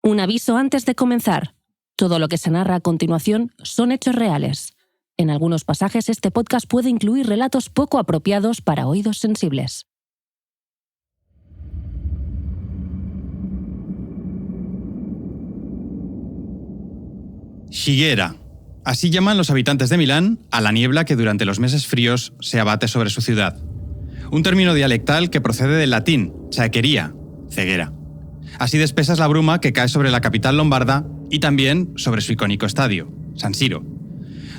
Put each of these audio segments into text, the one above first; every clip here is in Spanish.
Un aviso antes de comenzar. Todo lo que se narra a continuación son hechos reales. En algunos pasajes este podcast puede incluir relatos poco apropiados para oídos sensibles. Scighera. Así llaman los habitantes de Milán a la niebla que durante los meses fríos se abate sobre su ciudad. Un término dialectal que procede del latín, chaequería, ceguera. Así de espesa es la bruma que cae sobre la capital lombarda y también sobre su icónico estadio, San Siro.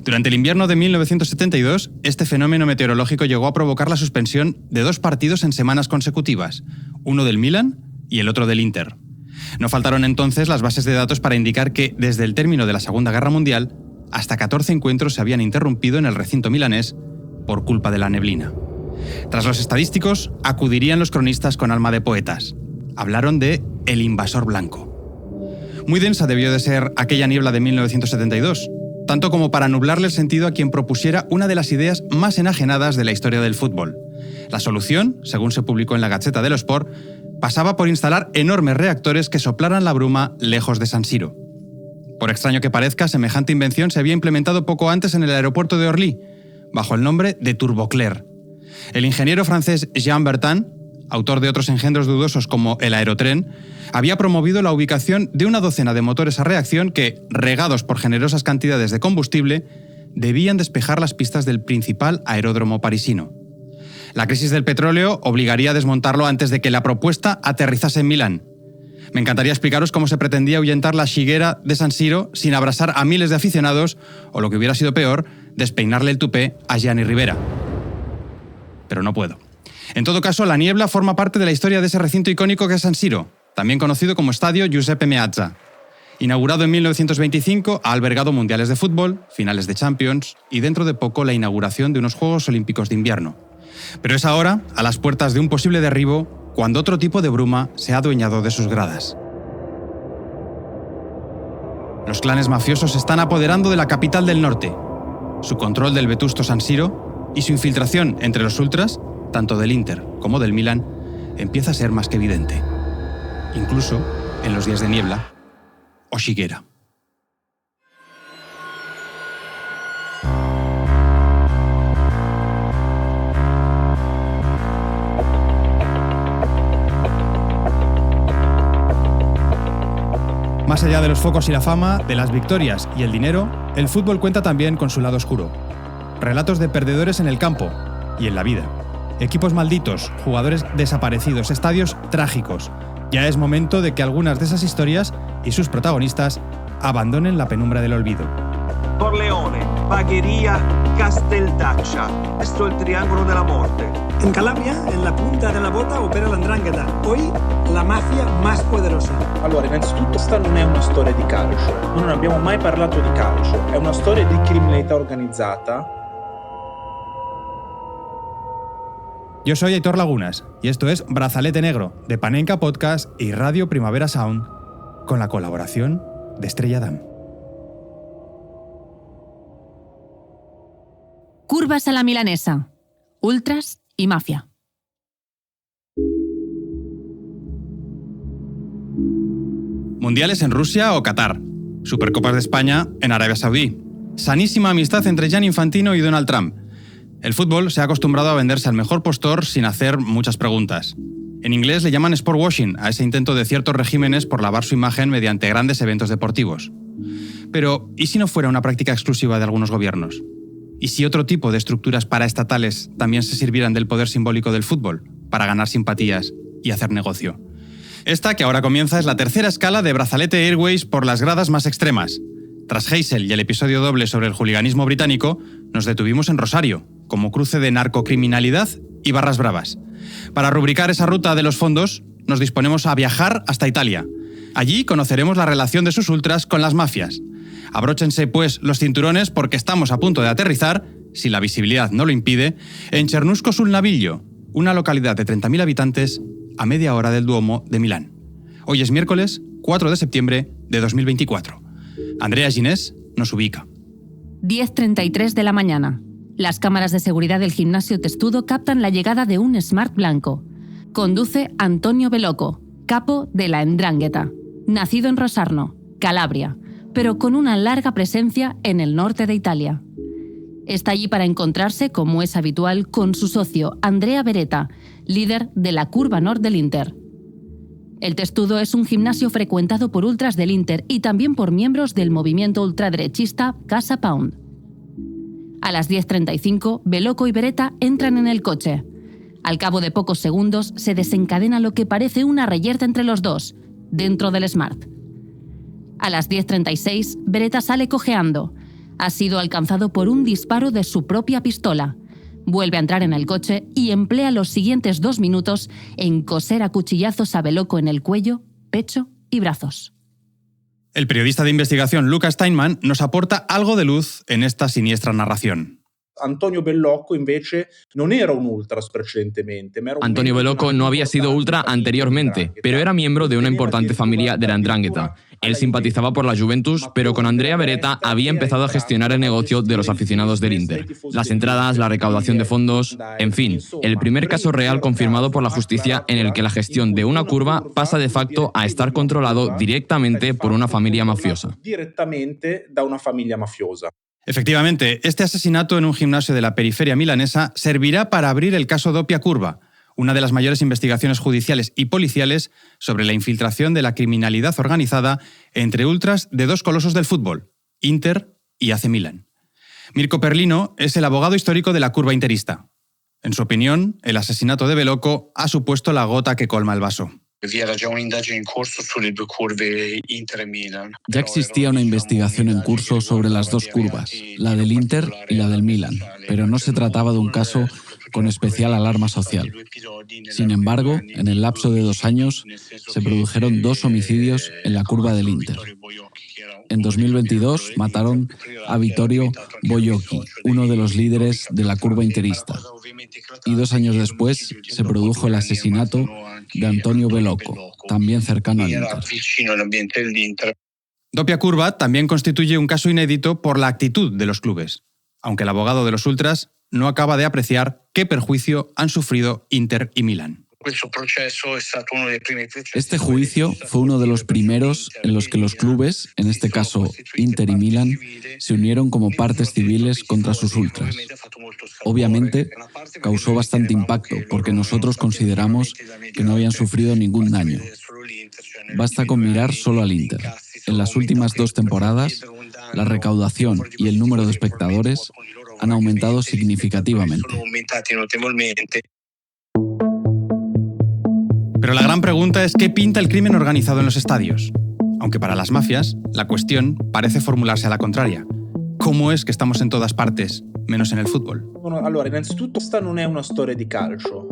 Durante el invierno de 1972, este fenómeno meteorológico llegó a provocar la suspensión de 2 partidos en semanas consecutivas, uno del Milan y el otro del Inter. No faltaron entonces las bases de datos para indicar que, desde el término de la Segunda Guerra Mundial, hasta 14 encuentros se habían interrumpido en el recinto milanés por culpa de la neblina. Tras los estadísticos, acudirían los cronistas con alma de poetas. Hablaron de el invasor blanco. Muy densa debió de ser aquella niebla de 1972, tanto como para nublarle el sentido a quien propusiera una de las ideas más enajenadas de la historia del fútbol. La solución, según se publicó en la Gazzetta dello Sport, pasaba por instalar enormes reactores que soplaran la bruma lejos de San Siro. Por extraño que parezca, semejante invención se había implementado poco antes en el aeropuerto de Orly, bajo el nombre de Turboclair. El ingeniero francés Jean Bertin, autor de otros engendros dudosos como el aerotren, había promovido la ubicación de una docena de motores a reacción que, regados por generosas cantidades de combustible, debían despejar las pistas del principal aeródromo parisino. La crisis del petróleo obligaría a desmontarlo antes de que la propuesta aterrizase en Milán. Me encantaría explicaros cómo se pretendía ahuyentar la Scighera de San Siro sin abrasar a miles de aficionados, o lo que hubiera sido peor, despeinarle el tupé a Gianni Rivera. Pero no puedo. En todo caso, la niebla forma parte de la historia de ese recinto icónico que es San Siro, también conocido como Estadio Giuseppe Meazza. Inaugurado en 1925, ha albergado mundiales de fútbol, finales de Champions y dentro de poco la inauguración de unos Juegos Olímpicos de invierno. Pero es ahora, a las puertas de un posible derribo, cuando otro tipo de bruma se ha adueñado de sus gradas. Los clanes mafiosos se están apoderando de la capital del norte. Su control del vetusto San Siro y su infiltración entre los ultras, tanto del Inter como del Milan, empieza a ser más que evidente. Incluso en los días de niebla o Scighera. Más allá de los focos y la fama, de las victorias y el dinero, el fútbol cuenta también con su lado oscuro. Relatos de perdedores en el campo y en la vida. Equipos malditos, jugadores desaparecidos, estadios trágicos. Ya es momento de que algunas de esas historias y sus protagonistas abandonen la penumbra del olvido. Corleone, Bagheria, Casteldaccia. Esto es el triángulo de la muerte. En Calabria, en la punta de la bota, opera la 'ndrangheta, hoy la mafia más poderosa. Allora, innanzitutto questa non è una storia di calcio. Noi non abbiamo mai parlato di calcio. È una storia di criminalità organizzata. Yo soy Aitor Lagunas y esto es Brazalete Negro, de Panenka Podcast y Radio Primavera Sound, con la colaboración de Estrella Damm. Curvas a la milanesa. Ultras y mafia. Mundiales en Rusia o Qatar. Supercopas de España en Arabia Saudí. Sanísima amistad entre Gianni Infantino y Donald Trump. El fútbol se ha acostumbrado a venderse al mejor postor sin hacer muchas preguntas. En inglés le llaman sport washing a ese intento de ciertos regímenes por lavar su imagen mediante grandes eventos deportivos. Pero, ¿y si no fuera una práctica exclusiva de algunos gobiernos? ¿Y si otro tipo de estructuras paraestatales también se sirvieran del poder simbólico del fútbol para ganar simpatías y hacer negocio? Esta, que ahora comienza, es la tercera escala de Brazalete Airways por las gradas más extremas. Tras Heysel y el episodio doble sobre el hooliganismo británico, nos detuvimos en Rosario, como cruce de narcocriminalidad y barras bravas. Para rubricar esa ruta de los fondos, nos disponemos a viajar hasta Italia. Allí conoceremos la relación de sus ultras con las mafias. Abróchense, pues, los cinturones porque estamos a punto de aterrizar, si la visibilidad no lo impide, en Cernusco sul Naviglio, una localidad de 30.000 habitantes a media hora del Duomo de Milán. Hoy es miércoles 4 de septiembre de 2024. Andrea Ginés nos ubica. 10:33 de la mañana. Las cámaras de seguridad del gimnasio Testudo captan la llegada de un Smart blanco. Conduce Antonio Veloco, capo de la 'ndrangheta. nacido en Rosarno, Calabria, pero con una larga presencia en el norte de Italia. Está allí para encontrarse, como es habitual, con su socio Andrea Beretta, líder de la Curva Nord del Inter. El Testudo es un gimnasio frecuentado por ultras del Inter y también por miembros del movimiento ultraderechista Casa Pound. A las 10:35, Veloco y Beretta entran en el coche. Al cabo de pocos segundos se desencadena lo que parece una reyerta entre los dos, dentro del Smart. A las 10:36, Beretta sale cojeando. Ha sido alcanzado por un disparo de su propia pistola. Vuelve a entrar en el coche y emplea los siguientes 2 minutos en coser a cuchillazos a Veloco en el cuello, pecho y brazos. El periodista de investigación Luca Steinman nos aporta algo de luz en esta siniestra narración. Antonio Bellocco, invece, non era un ultras precedentemente. Antonio Bellocco no había sido ultra anteriormente, pero era miembro de una importante familia de la 'Ndrangheta. Él simpatizaba por la Juventus, pero con Andrea Beretta había empezado a gestionar el negocio de los aficionados del Inter. Las entradas, la recaudación de fondos, en fin, el primer caso real confirmado por la justicia en el que la gestión de una curva pasa de facto a estar controlado directamente por una familia mafiosa. Directamente da una familia mafiosa. Efectivamente, este asesinato en un gimnasio de la periferia milanesa servirá para abrir el caso Doppia Curva, una de las mayores investigaciones judiciales y policiales sobre la infiltración de la criminalidad organizada entre ultras de 2 colosos del fútbol, Inter y AC Milan. Mirko Perlino es el abogado histórico de la curva interista. En su opinión, el asesinato de Veloco ha supuesto la gota que colma el vaso. Ya existía una investigación en curso sobre las 2 curvas, la del Inter y la del Milan, pero no se trataba de un caso con especial alarma social. Sin embargo, en el lapso de 2 años, se produjeron 2 homicidios en la curva del Inter. En 2022 mataron a Vittorio Boiocchi, uno de los líderes de la curva interista. Y 2 años después se produjo el asesinato de Antonio Bellocco, también cercano al Inter. Doppia Curva también constituye un caso inédito por la actitud de los clubes, aunque el abogado de los ultras no acaba de apreciar qué perjuicio han sufrido Inter y Milan. Este juicio fue uno de los primeros en los que los clubes, en este caso Inter y Milan, se unieron como partes civiles contra sus ultras. Obviamente, causó bastante impacto porque nosotros consideramos que no habían sufrido ningún daño. Basta con mirar solo al Inter. En las últimas 2 temporadas, la recaudación y el número de espectadores han aumentado significativamente. Pero la gran pregunta es ¿qué pinta el crimen organizado en los estadios? Aunque para las mafias, la cuestión parece formularse a la contraria. ¿Cómo es que estamos en todas partes, menos en el fútbol?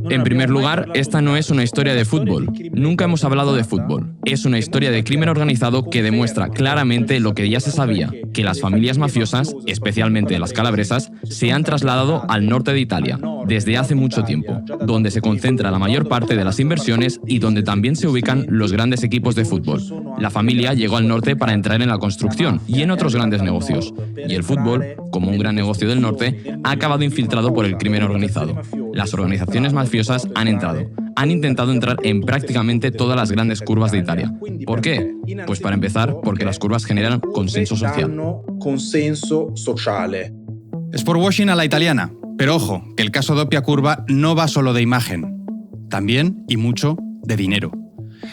En primer lugar, esta no es una historia de fútbol. Nunca hemos hablado de fútbol. Es una historia de crimen organizado que demuestra claramente lo que ya se sabía, que las familias mafiosas, especialmente las calabresas, se han trasladado al norte de Italia desde hace mucho tiempo, donde se concentra la mayor parte de las inversiones y donde también se ubican los grandes equipos de fútbol. La familia llegó al norte para entrar en la construcción y en otros grandes negocios. Y el fútbol, como un gran negocio del norte, ha acabado infiltrado por el crimen organizado. Las organizaciones mafiosas han intentado entrar en prácticamente todas las grandes curvas de Italia. ¿Por qué? Pues para empezar, porque las curvas generan consenso social. Sportwashing a la italiana, pero ojo, que el caso Doppia Curva no va solo de imagen, también, y mucho, de dinero.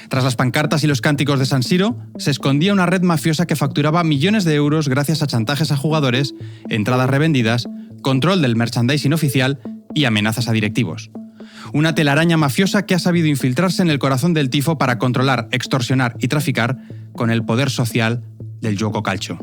Tras las pancartas y los cánticos de San Siro, se escondía una red mafiosa que facturaba millones de euros gracias a chantajes a jugadores, entradas revendidas, control del merchandising oficial y amenazas a directivos. Una telaraña mafiosa que ha sabido infiltrarse en el corazón del tifo para controlar, extorsionar y traficar con el poder social del gioco calcio.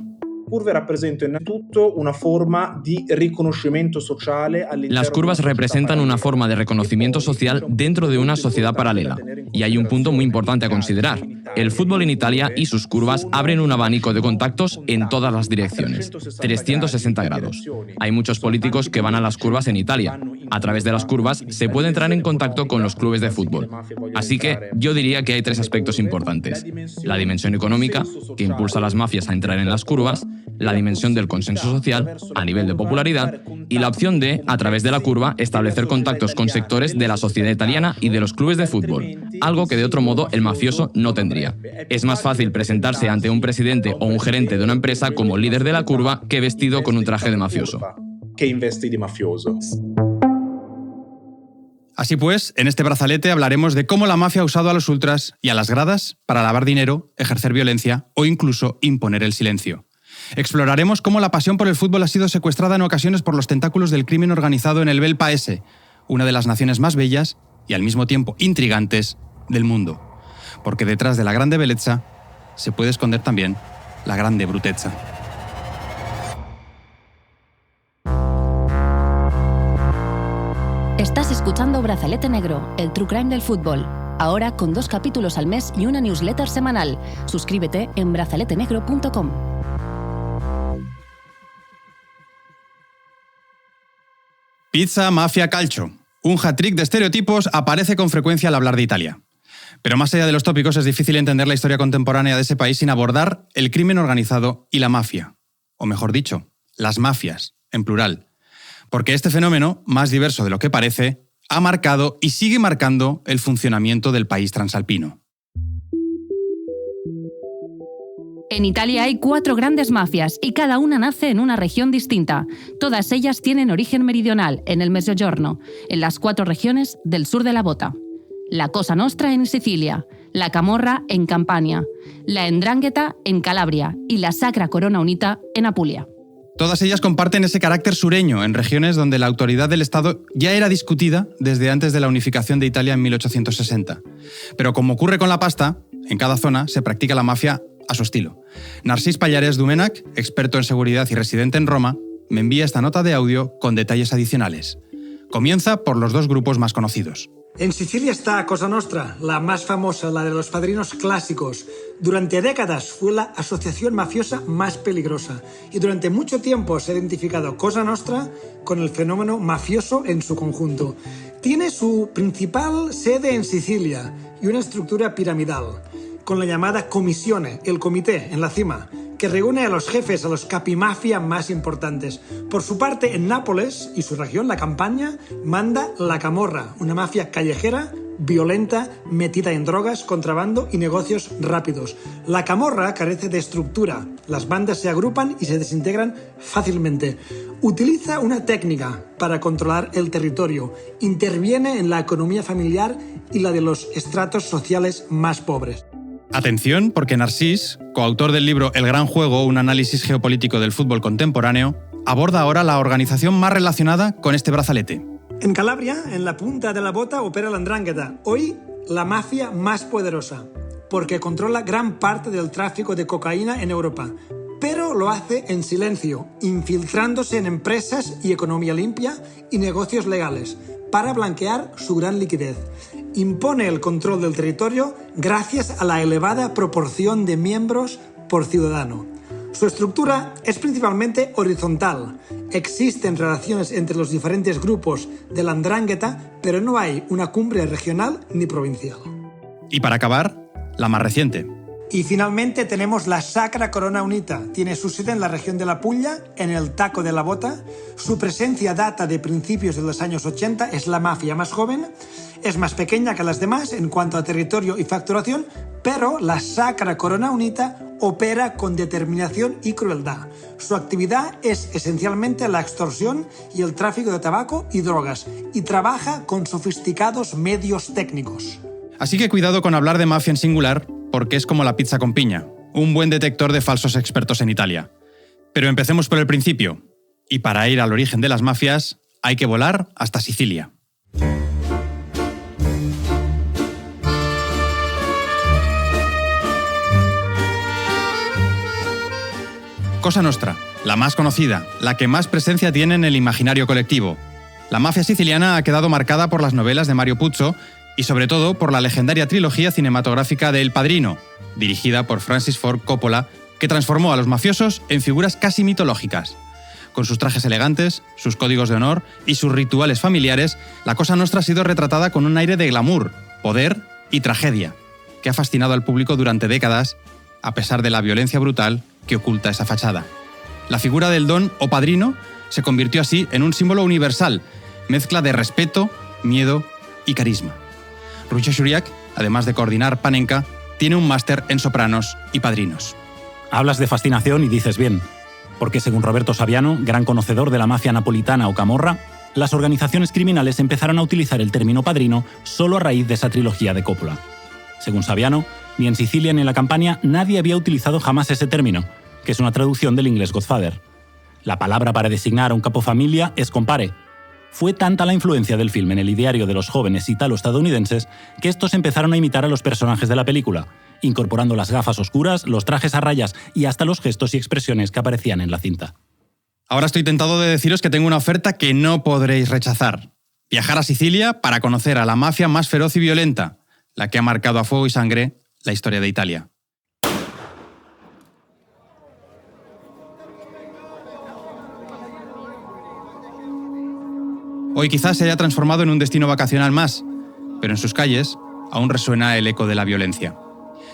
Las curvas representan una forma de reconocimiento social dentro de una sociedad paralela. Y hay un punto muy importante a considerar. El fútbol en Italia y sus curvas abren un abanico de contactos en todas las direcciones, 360 grados. Hay muchos políticos que van a las curvas en Italia. A través de las curvas se puede entrar en contacto con los clubes de fútbol. Así que yo diría que hay 3 aspectos importantes. La dimensión económica, que impulsa a las mafias a entrar en las curvas, la dimensión del consenso social, a nivel de popularidad, y la opción de, a través de la curva, establecer contactos con sectores de la sociedad italiana y de los clubes de fútbol. algo que de otro modo el mafioso no tendría. Es más fácil presentarse ante un presidente o un gerente de una empresa como líder de la curva que vestido con un traje de mafioso. Así pues, en este brazalete hablaremos de cómo la mafia ha usado a los ultras y a las gradas para lavar dinero, ejercer violencia o incluso imponer el silencio. Exploraremos cómo la pasión por el fútbol ha sido secuestrada en ocasiones por los tentáculos del crimen organizado en el bel paese, una de las naciones más bellas y al mismo tiempo intrigantes del mundo. Porque detrás de la grande belleza se puede esconder también la grande bruteza. Estás escuchando Brazalete Negro, el true crime del fútbol. Ahora con 2 capítulos al mes y una newsletter semanal. Suscríbete en brazaletenegro.com. Pizza, mafia, calcio. Un hat-trick de estereotipos aparece con frecuencia al hablar de Italia. Pero más allá de los tópicos es difícil entender la historia contemporánea de ese país sin abordar el crimen organizado y la mafia. O mejor dicho, las mafias, en plural. Porque este fenómeno, más diverso de lo que parece, ha marcado y sigue marcando el funcionamiento del país transalpino. En Italia hay 4 grandes mafias y cada una nace en una región distinta. Todas ellas tienen origen meridional, en el Mezzogiorno, en las 4 regiones del sur de la bota. La Cosa Nostra en Sicilia, la Camorra en Campania, la 'Ndrangheta en Calabria y la Sacra Corona Unita en Apulia. Todas ellas comparten ese carácter sureño en regiones donde la autoridad del Estado ya era discutida desde antes de la unificación de Italia en 1860. Pero como ocurre con la pasta, en cada zona se practica la mafia a su estilo. Narcís Pallares Domènech, experto en seguridad y residente en Roma, me envía esta nota de audio con detalles adicionales. Comienza por los 2 grupos más conocidos. En Sicilia está Cosa Nostra, la más famosa, la de los padrinos clásicos. Durante décadas fue la asociación mafiosa más peligrosa y durante mucho tiempo se ha identificado Cosa Nostra con el fenómeno mafioso en su conjunto. Tiene su principal sede en Sicilia y una estructura piramidal, con la llamada Commissione, el comité, en la cima, que reúne a los jefes, a los capimafia más importantes. Por su parte, en Nápoles y su región, la Campania, manda la Camorra, una mafia callejera, violenta, metida en drogas, contrabando y negocios rápidos. La Camorra carece de estructura. Las bandas se agrupan y se desintegran fácilmente. Utiliza una técnica para controlar el territorio. Interviene en la economía familiar y la de los estratos sociales más pobres. Atención, porque Narcís, coautor del libro El Gran Juego, un análisis geopolítico del fútbol contemporáneo, aborda ahora la organización más relacionada con este brazalete. En Calabria, en la punta de la bota, opera la 'Ndrangheta, hoy la mafia más poderosa, porque controla gran parte del tráfico de cocaína en Europa. Pero lo hace en silencio, infiltrándose en empresas y economía limpia y negocios legales, para blanquear su gran liquidez. Impone el control del territorio gracias a la elevada proporción de miembros por ciudadano. Su estructura es principalmente horizontal. Existen relaciones entre los diferentes grupos de la 'Ndrangheta, pero no hay una cumbre regional ni provincial. Y para acabar, la más reciente. Y finalmente tenemos la Sacra Corona Unita. Tiene su sede en la región de la Puglia, en el Taco de la Bota. Su presencia data de principios de los años 80, es la mafia más joven. Es más pequeña que las demás en cuanto a territorio y facturación, pero la Sacra Corona Unita opera con determinación y crueldad. Su actividad es esencialmente la extorsión y el tráfico de tabaco y drogas, y trabaja con sofisticados medios técnicos. Así que cuidado con hablar de mafia en singular, porque es como la pizza con piña, un buen detector de falsos expertos en Italia. Pero empecemos por el principio, y para ir al origen de las mafias hay que volar hasta Sicilia. Cosa Nostra, la más conocida, la que más presencia tiene en el imaginario colectivo. La mafia siciliana ha quedado marcada por las novelas de Mario Puzo y sobre todo por la legendaria trilogía cinematográfica de El Padrino, dirigida por Francis Ford Coppola, que transformó a los mafiosos en figuras casi mitológicas. Con sus trajes elegantes, sus códigos de honor y sus rituales familiares, la Cosa Nostra ha sido retratada con un aire de glamour, poder y tragedia, que ha fascinado al público durante décadas, a pesar de la violencia brutal que oculta esa fachada. La figura del don o padrino se convirtió así en un símbolo universal, mezcla de respeto, miedo y carisma. Rucha Shuriak, además de coordinar Panenka, tiene un máster en Sopranos y Padrinos. Hablas de fascinación y dices bien, porque según Roberto Saviano, gran conocedor de la mafia napolitana o camorra, las organizaciones criminales empezaron a utilizar el término padrino solo a raíz de esa trilogía de Coppola. Según Saviano, ni en Sicilia ni en la Campania nadie había utilizado jamás ese término, que es una traducción del inglés Godfather. La palabra para designar a un capofamilia es compare. Fue tanta la influencia del film en el ideario de los jóvenes italo-estadounidenses que estos empezaron a imitar a los personajes de la película, incorporando las gafas oscuras, los trajes a rayas y hasta los gestos y expresiones que aparecían en la cinta. Ahora estoy tentado de deciros que tengo una oferta que no podréis rechazar. Viajar a Sicilia para conocer a la mafia más feroz y violenta, la que ha marcado a fuego y sangre la historia de Italia. Hoy quizás se haya transformado en un destino vacacional más, pero en sus calles aún resuena el eco de la violencia.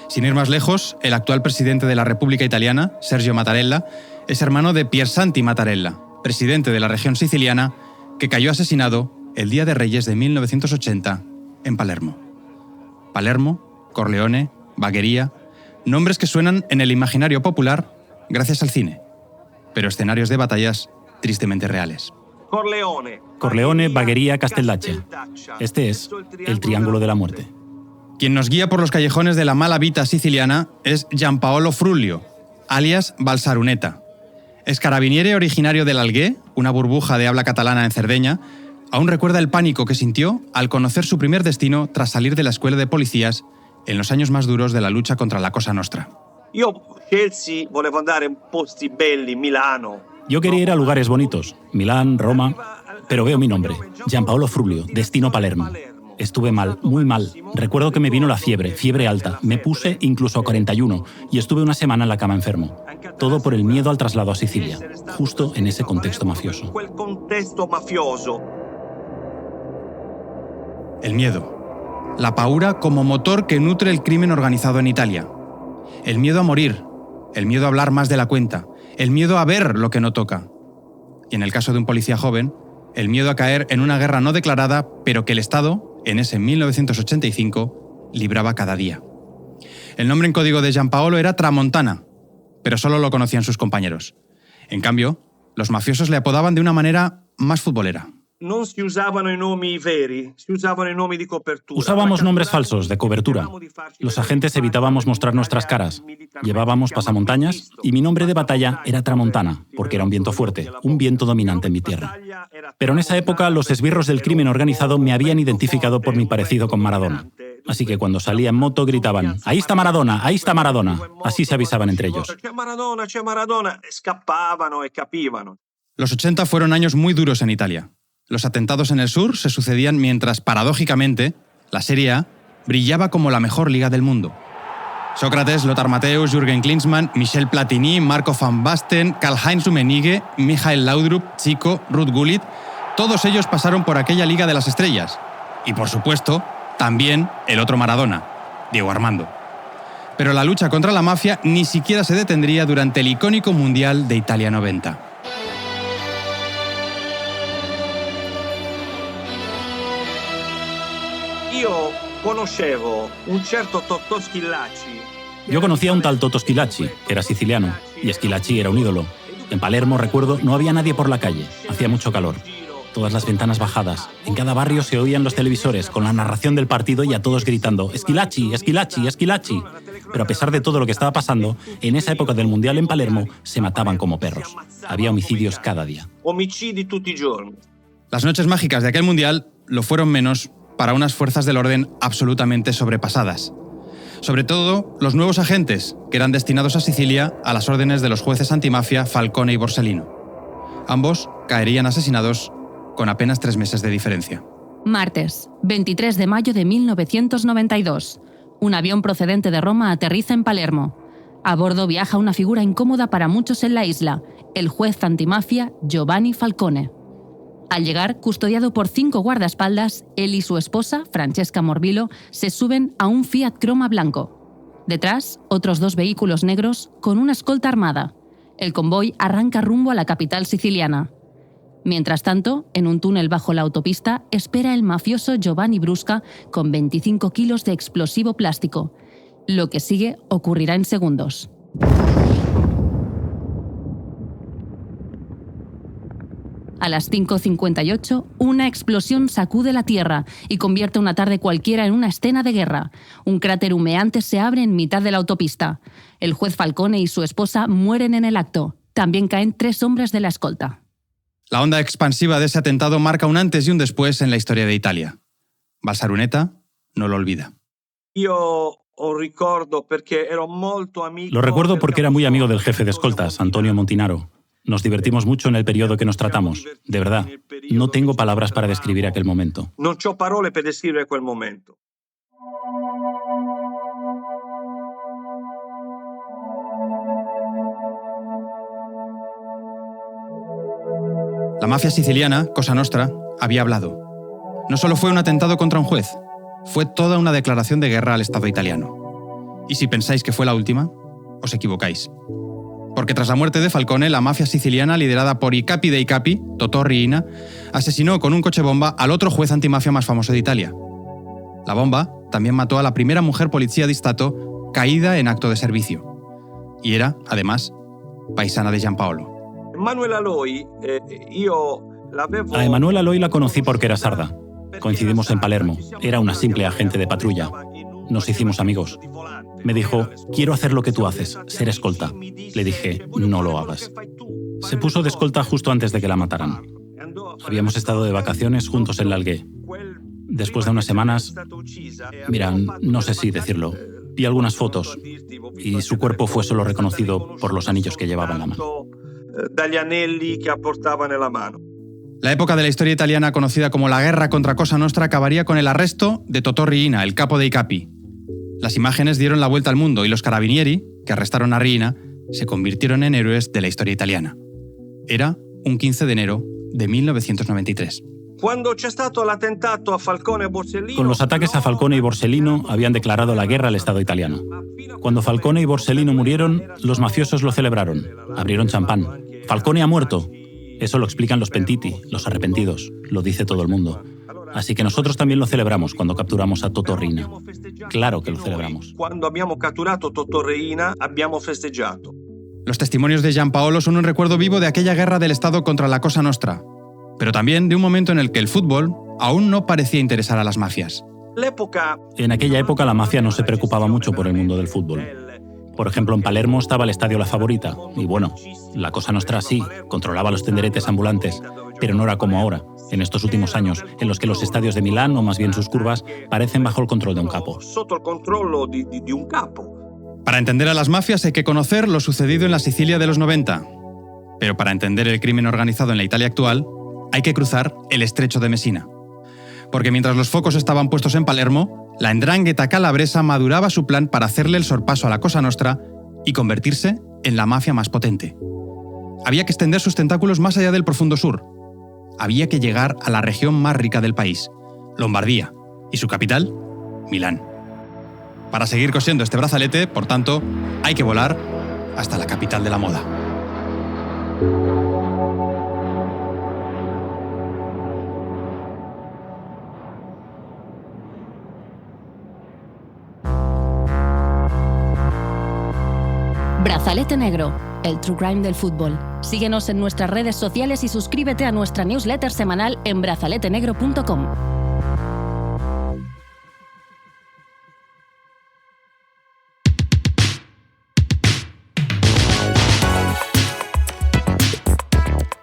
Sin ir más lejos, el actual presidente de la República Italiana, Sergio Mattarella, es hermano de Piersanti Mattarella, presidente de la región siciliana, que cayó asesinado el Día de Reyes de 1980 en Palermo. Palermo, Corleone, Bagheria, nombres que suenan en el imaginario popular gracias al cine, pero escenarios de batallas tristemente reales. Corleone, Bagheria, Castellaccia. Este es el Triángulo de la Muerte. Quien nos guía por los callejones de la mala vita siciliana es Giampaolo Frullio, alias Balsaruneta. Es carabiniere originario del Algué, una burbuja de habla catalana en Cerdeña. Aún recuerda el pánico que sintió al conocer su primer destino tras salir de la escuela de policías en los años más duros de la lucha contra la Cosa Nostra. Yo quería ir a lugares bonitos, Milán, Roma, pero veo mi nombre, Giampaolo Frullio, destino Palermo. Estuve mal, muy mal. Recuerdo que me vino la fiebre alta. Me puse incluso a 41 y estuve una semana en la cama enfermo. Todo por el miedo al traslado a Sicilia, justo en ese contexto mafioso. El miedo. La paura como motor que nutre el crimen organizado en Italia. El miedo a morir. El miedo a hablar más de la cuenta. El miedo a ver lo que no toca. Y en el caso de un policía joven, el miedo a caer en una guerra no declarada, pero que el Estado, en ese 1985, libraba cada día. El nombre en código de Giampaolo era Tramontana, pero solo lo conocían sus compañeros. En cambio, los mafiosos le apodaban de una manera más futbolera. Usábamos nombres falsos de cobertura. Los agentes evitábamos mostrar nuestras caras. Llevábamos pasamontañas y mi nombre de batalla era Tramontana, porque era un viento fuerte, un viento dominante en mi tierra. Pero en esa época los esbirros del crimen organizado me habían identificado por mi parecido con Maradona. Así que cuando salía en moto gritaban «¡Ahí está Maradona! ¡Ahí está Maradona!». Así se avisaban entre ellos. Los 80 fueron años muy duros en Italia. Los atentados en el sur se sucedían mientras, paradójicamente, la Serie A brillaba como la mejor liga del mundo. Sócrates, Lothar Matthäus, Jürgen Klinsmann, Michel Platini, Marco van Basten, Karl-Heinz Rummenigge, Michael Laudrup, Zico, Ruud Gullit, todos ellos pasaron por aquella Liga de las Estrellas. Y, por supuesto, también el otro Maradona, Diego Armando. Pero la lucha contra la mafia ni siquiera se detendría durante el icónico Mundial de Italia 90. Yo conocía a un tal Toto Schillaci, que era siciliano, y Schillaci era un ídolo. En Palermo, recuerdo, no había nadie por la calle, hacía mucho calor. Todas las ventanas bajadas. En cada barrio se oían los televisores con la narración del partido y a todos gritando «Schillaci, Schillaci, Schillaci». Pero a pesar de todo lo que estaba pasando, en esa época del Mundial en Palermo se mataban como perros. Había homicidios cada día. Las noches mágicas de aquel Mundial lo fueron menos para unas fuerzas del orden absolutamente sobrepasadas. Sobre todo los nuevos agentes, que eran destinados a Sicilia a las órdenes de los jueces antimafia Falcone y Borsellino. Ambos caerían asesinados con apenas 3 meses de diferencia. Martes, 23 de mayo de 1992. Un avión procedente de Roma aterriza en Palermo. A bordo viaja una figura incómoda para muchos en la isla, el juez antimafia Giovanni Falcone. Al llegar, custodiado por 5 guardaespaldas, él y su esposa, Francesca Morbillo, se suben a un Fiat Croma blanco. Detrás, otros 2 vehículos negros con una escolta armada. El convoy arranca rumbo a la capital siciliana. Mientras tanto, en un túnel bajo la autopista, espera el mafioso Giovanni Brusca con 25 kilos de explosivo plástico. Lo que sigue ocurrirá en segundos. A las 5:58, una explosión sacude la Tierra y convierte una tarde cualquiera en una escena de guerra. Un cráter humeante se abre en mitad de la autopista. El juez Falcone y su esposa mueren en el acto. También caen 3 hombres de la escolta. La onda expansiva de ese atentado marca un antes y un después en la historia de Italia. Balsaruneta no lo olvida. Lo recuerdo porque era muy amigo del jefe de escoltas, Antonio Montinaro. Nos divertimos mucho en el periodo que nos tratamos. De verdad, no tengo palabras para describir aquel momento. Non c'ho parole per descrivere quel momento. La mafia siciliana, Cosa Nostra, había hablado. No solo fue un atentado contra un juez, fue toda una declaración de guerra al Estado italiano. Y si pensáis que fue la última, os equivocáis. Porque tras la muerte de Falcone, la mafia siciliana, liderada por i capi dei capi, Totò Riina, asesinó con un coche bomba al otro juez antimafia más famoso de Italia. La bomba también mató a la primera mujer policía di Stato caída en acto de servicio. Y era, además, paisana de Giampaolo. A Emanuela Loi la conocí porque era sarda. Coincidimos en Palermo. Era una simple agente de patrulla. Nos hicimos amigos. Me dijo, quiero hacer lo que tú haces, ser escolta. Le dije, no lo hagas. Se puso de escolta justo antes de que la mataran. Habíamos estado de vacaciones juntos en l'Algué. Después de unas semanas, mira, no sé si decirlo, vi algunas fotos y su cuerpo fue solo reconocido por los anillos que llevaba en la mano. La época de la historia italiana conocida como la guerra contra Cosa Nostra acabaría con el arresto de Totò Riina, el capo dei capi. Las imágenes dieron la vuelta al mundo y los carabinieri, que arrestaron a Riina, se convirtieron en héroes de la historia italiana. Era un 15 de enero de 1993. Con los ataques a Falcone y Borsellino habían declarado la guerra al Estado italiano. Cuando Falcone y Borsellino murieron, los mafiosos lo celebraron. Abrieron champán. Falcone ha muerto. Eso lo explican los pentiti, los arrepentidos. Lo dice todo el mundo. Así que nosotros también lo celebramos cuando capturamos a Totò Riina. Claro que lo celebramos. Cuando abbiamo catturato Totò Riina, abbiamo festeggiato. Los testimonios de Giampaolo son un recuerdo vivo de aquella guerra del Estado contra la Cosa Nostra, pero también de un momento en el que el fútbol aún no parecía interesar a las mafias. En aquella época la mafia no se preocupaba mucho por el mundo del fútbol. Por ejemplo, en Palermo estaba el estadio La Favorita, y bueno, la Cosa Nostra sí, controlaba los tenderetes ambulantes, pero no era como ahora, en estos últimos años, en los que los estadios de Milán, o más bien sus curvas, parecen bajo el control de un capo. Para entender a las mafias hay que conocer lo sucedido en la Sicilia de los 90. Pero para entender el crimen organizado en la Italia actual, hay que cruzar el estrecho de Messina. Porque mientras los focos estaban puestos en Palermo, la 'ndrangheta calabresa maduraba su plan para hacerle el sorpaso a la Cosa Nostra y convertirse en la mafia más potente. Había que extender sus tentáculos más allá del profundo sur. Había que llegar a la región más rica del país, Lombardía, y su capital, Milán. Para seguir cosiendo este brazalete, por tanto, hay que volar hasta la capital de la moda. Brazalete Negro, el true crime del fútbol. Síguenos en nuestras redes sociales y suscríbete a nuestra newsletter semanal en brazaletenegro.com.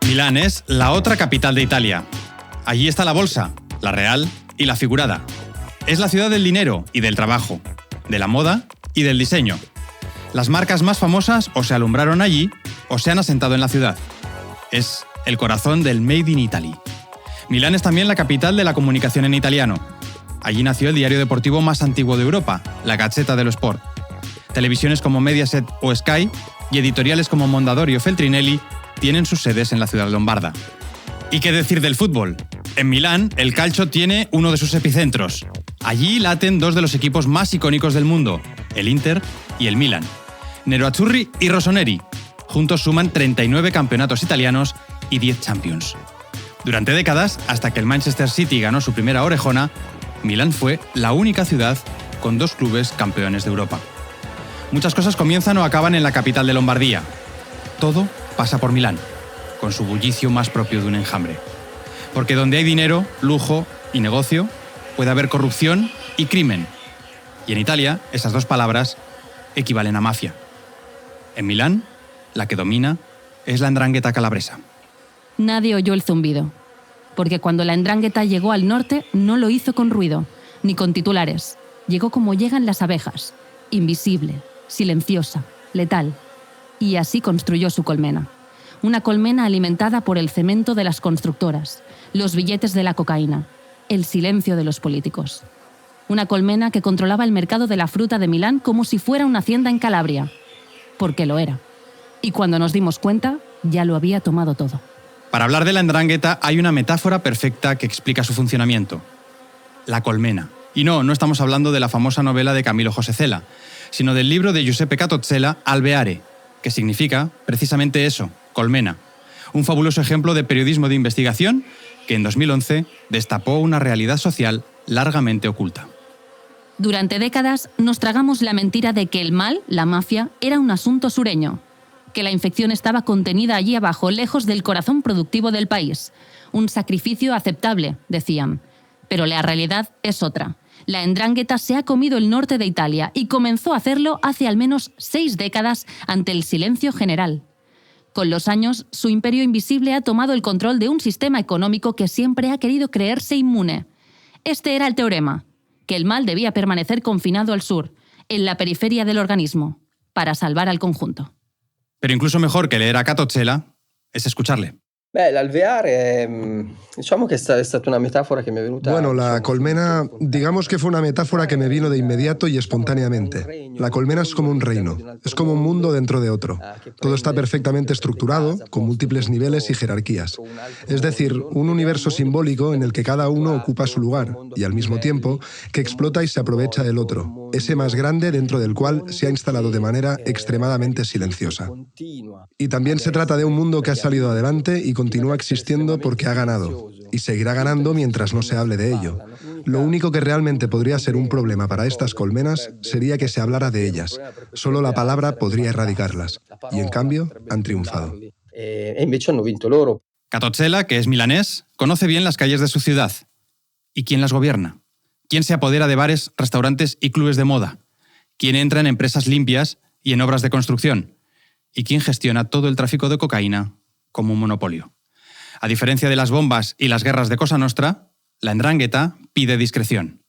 Milán es la otra capital de Italia. Allí está la bolsa, la real y la figurada. Es la ciudad del dinero y del trabajo, de la moda y del diseño. Las marcas más famosas o se alumbraron allí o se han asentado en la ciudad. Es el corazón del Made in Italy. Milán es también la capital de la comunicación en italiano. Allí nació el diario deportivo más antiguo de Europa, la Gazzetta dello Sport. Televisiones como Mediaset o Sky y editoriales como Mondadori o Feltrinelli tienen sus sedes en la ciudad lombarda. ¿Y qué decir del fútbol? En Milán, el calcio tiene uno de sus epicentros. Allí laten dos de los equipos más icónicos del mundo, el Inter y el Milan. Nerazzurri y Rossoneri. Juntos suman 39 campeonatos italianos y 10 Champions. Durante décadas, hasta que el Manchester City ganó su primera orejona, Milán fue la única ciudad con 2 clubes campeones de Europa. Muchas cosas comienzan o acaban en la capital de Lombardía. Todo pasa por Milán, con su bullicio más propio de un enjambre. Porque donde hay dinero, lujo y negocio, puede haber corrupción y crimen. Y en Italia, esas 2 palabras equivalen a mafia. En Milán, la que domina es la 'ndrangheta calabresa. Nadie oyó el zumbido, porque cuando la 'ndrangheta llegó al norte no lo hizo con ruido, ni con titulares. Llegó como llegan las abejas, invisible, silenciosa, letal. Y así construyó su colmena. Una colmena alimentada por el cemento de las constructoras, los billetes de la cocaína, el silencio de los políticos. Una colmena que controlaba el mercado de la fruta de Milán como si fuera una hacienda en Calabria. Porque lo era. Y cuando nos dimos cuenta, ya lo había tomado todo. Para hablar de la 'ndrangheta hay una metáfora perfecta que explica su funcionamiento. La colmena. Y no estamos hablando de la famosa novela de Camillo José Cela, sino del libro de Giuseppe Catozzela, Alveare, que significa precisamente eso, colmena. Un fabuloso ejemplo de periodismo de investigación que en 2011 destapó una realidad social largamente oculta. Durante décadas nos tragamos la mentira de que el mal, la mafia, era un asunto sureño, que la infección estaba contenida allí abajo, lejos del corazón productivo del país. Un sacrificio aceptable, decían. Pero la realidad es otra. La 'ndrangheta se ha comido el norte de Italia y comenzó a hacerlo hace al menos 6 décadas ante el silencio general. Con los años, su imperio invisible ha tomado el control de un sistema económico que siempre ha querido creerse inmune. Este era el teorema, que el mal debía permanecer confinado al sur, en la periferia del organismo, para salvar al conjunto. Pero incluso mejor que leer a Catozzela es escucharle. L'alveare, diciamo che è stata una metáfora que me è venuta... Bueno, la colmena, digamos que fue una metáfora que me vino de inmediato y espontáneamente. La colmena es como un reino, es como un mundo dentro de otro. Todo está perfectamente estructurado, con múltiples niveles y jerarquías. Es decir, un universo simbólico en el que cada uno ocupa su lugar y al mismo tiempo que explota y se aprovecha del otro, ese más grande dentro del cual se ha instalado de manera extremadamente silenciosa. Y también se trata de un mundo que ha salido adelante y continúa existiendo porque ha ganado, y seguirá ganando mientras no se hable de ello. Lo único que realmente podría ser un problema para estas colmenas sería que se hablara de ellas. Solo la palabra podría erradicarlas, y en cambio han triunfado. Catozzela, que es milanés, conoce bien las calles de su ciudad. ¿Y quién las gobierna? ¿Quién se apodera de bares, restaurantes y clubes de moda? ¿Quién entra en empresas limpias y en obras de construcción? ¿Y quién gestiona todo el tráfico de cocaína como un monopolio? A diferencia de las bombas y las guerras de Cosa Nostra, la 'ndrangheta pide discreción.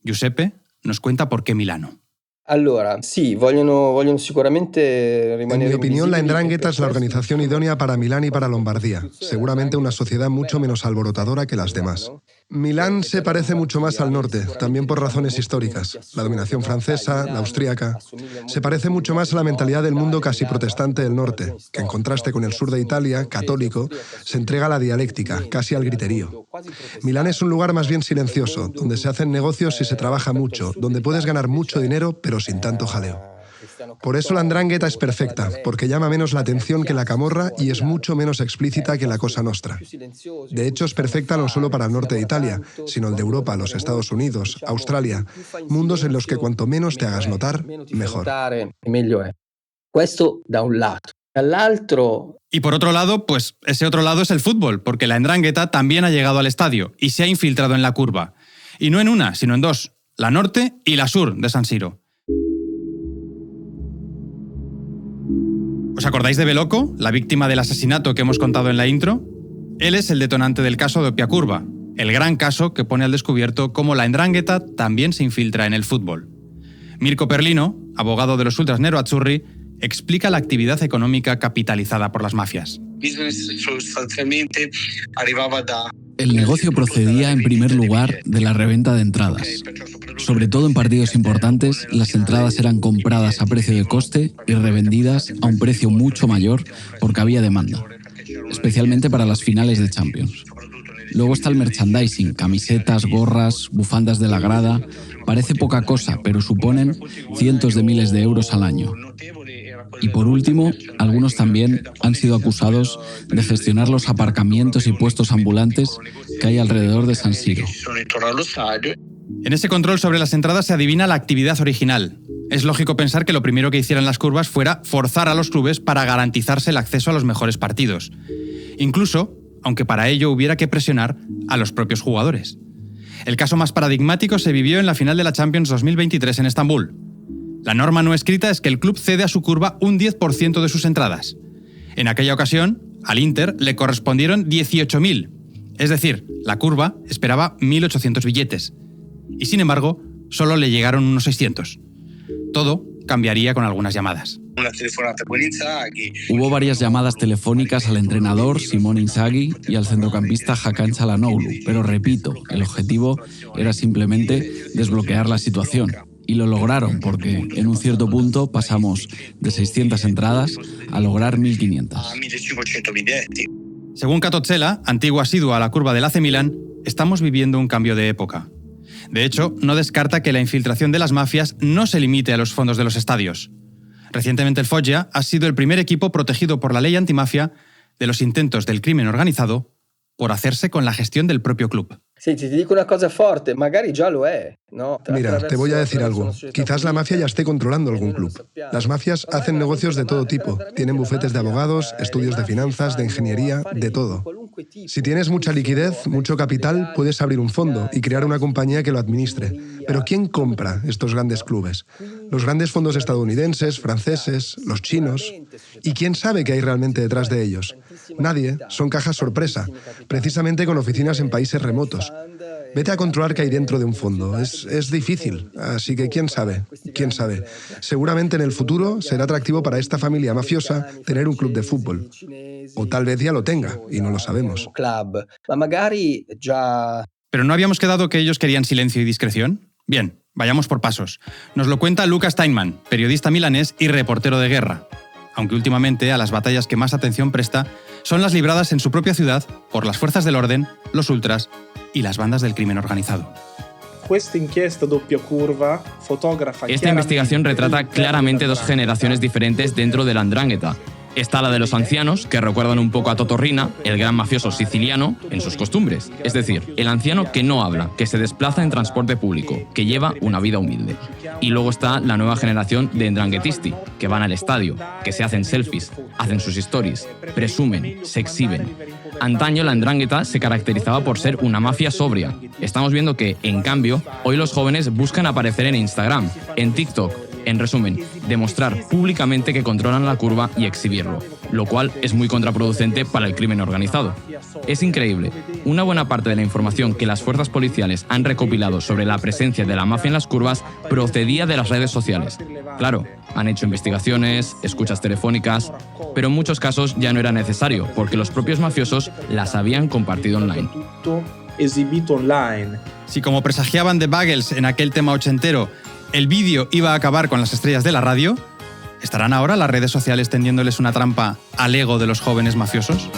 Giuseppe nos cuenta por qué Milano. Allora, sí, vogliono sicuramente rimanere... En mi opinión, la 'ndrangheta es la organización idónea para Milán y para Lombardía. Seguramente una sociedad mucho menos alborotadora que las demás. Milán se parece mucho más al norte, también por razones históricas. La dominación francesa, la austríaca. Se parece mucho más a la mentalidad del mundo casi protestante del norte, que en contraste con el sur de Italia, católico, se entrega a la dialéctica, casi al griterío. Milán es un lugar más bien silencioso, donde se hacen negocios y se trabaja mucho, donde puedes ganar mucho dinero, pero sin tanto jaleo. Por eso la 'ndrangheta es perfecta, porque llama menos la atención que la camorra y es mucho menos explícita que la Cosa Nostra. De hecho, es perfecta no solo para el norte de Italia, sino el de Europa, los Estados Unidos, Australia, mundos en los que cuanto menos te hagas notar, mejor. Esto da un lado. Dall'altro... Y por otro lado, pues ese otro lado es el fútbol, porque la 'ndrangheta también ha llegado al estadio y se ha infiltrado en la curva. Y no en una, sino en 2, la norte y la sur de San Siro. ¿Os acordáis de Veloco, la víctima del asesinato que hemos contado en la intro? Él es el detonante del caso de Oppia Curva, el gran caso que pone al descubierto cómo la ndrangheta también se infiltra en el fútbol. Mirko Perlino, abogado de los ultras nero-azzurri, explica la actividad económica capitalizada por las mafias. El negocio procedía en primer lugar de la reventa de entradas. Sobre todo en partidos importantes, las entradas eran compradas a precio de coste y revendidas a un precio mucho mayor porque había demanda, especialmente para las finales de Champions. Luego está el merchandising, camisetas, gorras, bufandas de la grada. Parece poca cosa, pero suponen cientos de miles de euros al año. Y por último, algunos también han sido acusados de gestionar los aparcamientos y puestos ambulantes que hay alrededor de San Siro. En ese control sobre las entradas se adivina la actividad original. Es lógico pensar que lo primero que hicieran las curvas fuera forzar a los clubes para garantizarse el acceso a los mejores partidos. Incluso, aunque para ello hubiera que presionar a los propios jugadores. El caso más paradigmático se vivió en la final de la Champions 2023 en Estambul. La norma no escrita es que el club cede a su curva un 10% de sus entradas. En aquella ocasión, al Inter le correspondieron 18.000. Es decir, la curva esperaba 1.800 billetes. Y sin embargo, solo le llegaron unos 600. Todo cambiaría con algunas llamadas. Hubo varias llamadas telefónicas al entrenador Simone Inzaghi y al centrocampista Hakan Çalhanoğlu, pero repito, el objetivo era simplemente desbloquear la situación. Y lo lograron porque en un cierto punto pasamos de 600 entradas a lograr 1.500. Según Catozzella, antiguo asiduo a la curva del AC Milan, estamos viviendo un cambio de época. De hecho, no descarta que la infiltración de las mafias no se limite a los fondos de los estadios. Recientemente el Foggia ha sido el primer equipo protegido por la ley antimafia de los intentos del crimen organizado por hacerse con la gestión del propio club. Sí, te digo una cosa fuerte, magari ya lo es, ¿no? Mira, te voy a decir algo. Quizás la mafia ya esté controlando algún club. Las mafias hacen negocios de todo tipo. Tienen bufetes de abogados, estudios de finanzas, de ingeniería, de todo. Si tienes mucha liquidez, mucho capital, puedes abrir un fondo y crear una compañía que lo administre. Pero ¿quién compra estos grandes clubes? Los grandes fondos estadounidenses, franceses, los chinos. ¿Y quién sabe qué hay realmente detrás de ellos? Nadie. Son cajas sorpresa, precisamente con oficinas en países remotos. Vete a controlar qué hay dentro de un fondo. Es difícil, así que quién sabe. Seguramente en el futuro será atractivo para esta familia mafiosa tener un club de fútbol. O tal vez ya lo tenga, y no lo sabemos. ¿Pero no habíamos quedado que ellos querían silencio y discreción? Bien, vayamos por pasos. Nos lo cuenta Luca Steinman, periodista milanés y reportero de guerra. Aunque últimamente a las batallas que más atención presta son las libradas en su propia ciudad por las fuerzas del orden, los ultras y las bandas del crimen organizado. Esta investigación retrata claramente dos generaciones diferentes dentro de la 'ndrangheta. Está la de los ancianos, que recuerdan un poco a Totò Riina, el gran mafioso siciliano, en sus costumbres. Es decir, el anciano que no habla, que se desplaza en transporte público, que lleva una vida humilde. Y luego está la nueva generación de 'ndranghetisti, que van al estadio, que se hacen selfies, hacen sus stories, presumen, se exhiben. Antaño la 'ndrangheta se caracterizaba por ser una mafia sobria. Estamos viendo que, en cambio, hoy los jóvenes buscan aparecer en Instagram, en TikTok. En resumen, demostrar públicamente que controlan la curva y exhibirlo, lo cual es muy contraproducente para el crimen organizado. Es increíble. Una buena parte de la información que las fuerzas policiales han recopilado sobre la presencia de la mafia en las curvas procedía de las redes sociales. Claro, han hecho investigaciones, escuchas telefónicas, pero en muchos casos ya no era necesario, porque los propios mafiosos las habían compartido online. Si como presagiaban The Buggles en aquel tema ochentero, el vídeo iba a acabar con las estrellas de la radio, ¿estarán ahora las redes sociales tendiéndoles una trampa al ego de los jóvenes mafiosos?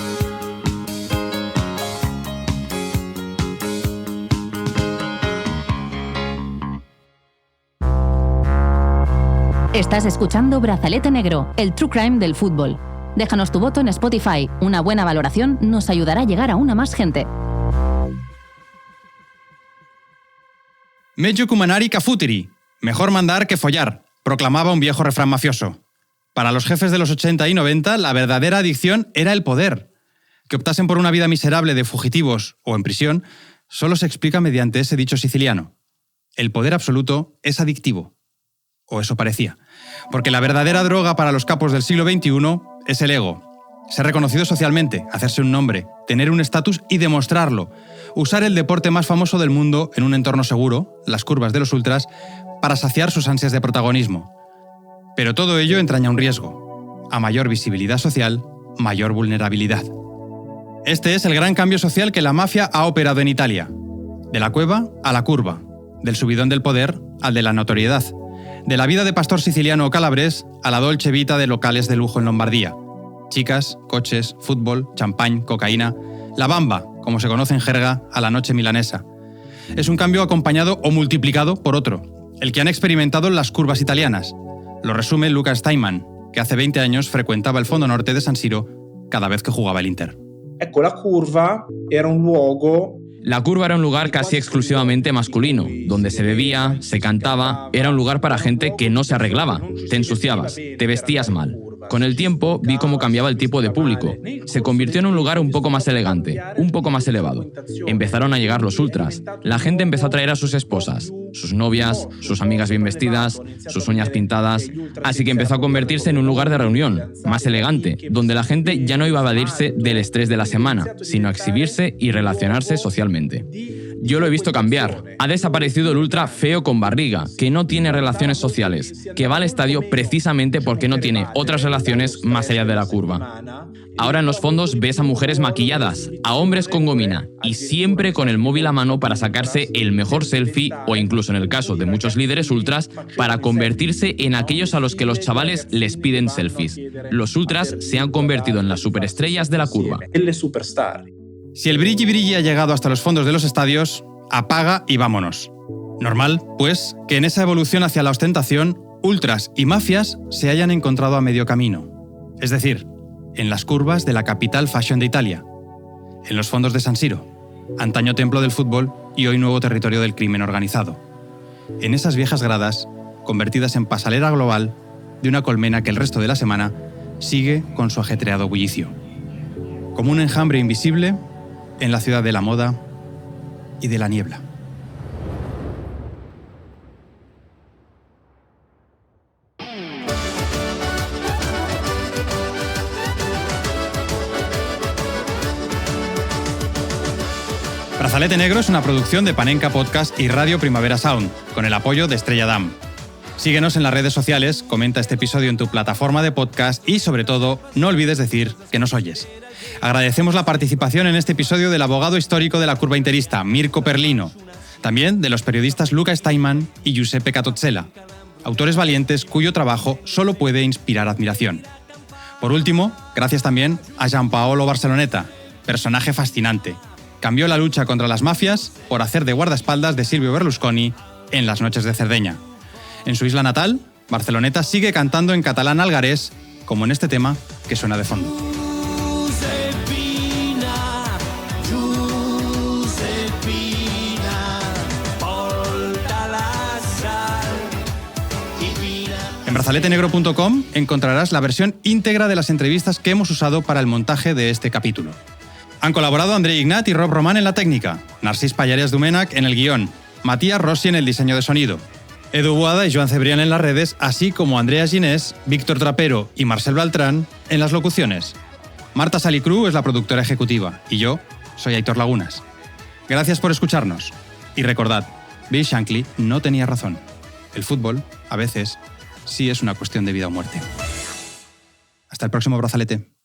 Estás escuchando Brazalete Negro, el true crime del fútbol. Déjanos tu voto en Spotify. Una buena valoración nos ayudará a llegar a una más gente. Meglio cumanari che futiri. Mejor mandar que follar, proclamaba un viejo refrán mafioso. Para los jefes de los 80 y 90, la verdadera adicción era el poder. Que optasen por una vida miserable de fugitivos o en prisión solo se explica mediante ese dicho siciliano. El poder absoluto es adictivo. O eso parecía. Porque la verdadera droga para los capos del siglo XXI es el ego. Ser reconocido socialmente, hacerse un nombre, tener un estatus y demostrarlo. Usar el deporte más famoso del mundo en un entorno seguro, las curvas de los ultras, para saciar sus ansias de protagonismo. Pero todo ello entraña un riesgo. A mayor visibilidad social, mayor vulnerabilidad. Este es el gran cambio social que la mafia ha operado en Italia. De la cueva a la curva. Del subidón del poder al de la notoriedad. De la vida de pastor siciliano o calabrés a la dolce vita de locales de lujo en Lombardía. Chicas, coches, fútbol, champán, cocaína. La bamba, como se conoce en jerga, a la noche milanesa. Es un cambio acompañado o multiplicado por otro, el que han experimentado las curvas italianas. Lo resume Luca Steinman, que hace 20 años frecuentaba el fondo norte de San Siro cada vez que jugaba el Inter. Ecco, la curva era un luogo. La curva era un lugar casi exclusivamente masculino, donde se bebía, se cantaba, era un lugar para gente que no se arreglaba, te ensuciabas, te vestías mal. Con el tiempo vi cómo cambiaba el tipo de público. Se convirtió en un lugar un poco más elegante, un poco más elevado. Empezaron a llegar los ultras. La gente empezó a traer a sus esposas, sus novias, sus amigas bien vestidas, sus uñas pintadas. Así que empezó a convertirse en un lugar de reunión, más elegante, donde la gente ya no iba a evadirse del estrés de la semana, sino a exhibirse y relacionarse socialmente. Yo lo he visto cambiar. Ha desaparecido el ultra feo con barriga, que no tiene relaciones sociales, que va al estadio precisamente porque no tiene otras relaciones más allá de la curva. Ahora en los fondos ves a mujeres maquilladas, a hombres con gomina y siempre con el móvil a mano para sacarse el mejor selfie o incluso en el caso de muchos líderes ultras para convertirse en aquellos a los que los chavales les piden selfies. Los ultras se han convertido en las superestrellas de la curva. Si el brilli ha llegado hasta los fondos de los estadios, apaga y vámonos. Normal, pues, que en esa evolución hacia la ostentación, ultras y mafias se hayan encontrado a medio camino. Es decir, en las curvas de la capital fashion de Italia, en los fondos de San Siro, antaño templo del fútbol y hoy nuevo territorio del crimen organizado. En esas viejas gradas, convertidas en pasalera global de una colmena que el resto de la semana sigue con su ajetreado bullicio. Como un enjambre invisible en la ciudad de la moda y de la niebla. Brazalete Negro es una producción de Panenka Podcast y Radio Primavera Sound, con el apoyo de Estrella Damm. Síguenos en las redes sociales, comenta este episodio en tu plataforma de podcast y, sobre todo, no olvides decir que nos oyes. Agradecemos la participación en este episodio del abogado histórico de la curva interista, Mirko Perlino. También de los periodistas Luca Steinman y Giuseppe Catozzella, autores valientes cuyo trabajo solo puede inspirar admiración. Por último, gracias también a Gianpaolo Barceloneta, personaje fascinante. Cambió la lucha contra las mafias por hacer de guardaespaldas de Silvio Berlusconi en Las noches de Cerdeña. En su isla natal, Barceloneta sigue cantando en catalán algarés, como en este tema que suena de fondo. En brazaletenegro.com encontrarás la versión íntegra de las entrevistas que hemos usado para el montaje de este capítulo. Han colaborado André Ignat y Rob Román en la técnica, Narcís Pallares Domènech en el guión, Matías Rossi en el diseño de sonido, Edu Boada y Joan Cebrián en las redes, así como Andrea Ginés, Víctor Trapero y Marcel Beltrán en las locuciones. Marta Salicru es la productora ejecutiva y yo soy Aitor Lagunas. Gracias por escucharnos. Y recordad, Bill Shankly no tenía razón. El fútbol, a veces, sí es una cuestión de vida o muerte. Hasta el próximo brazalete.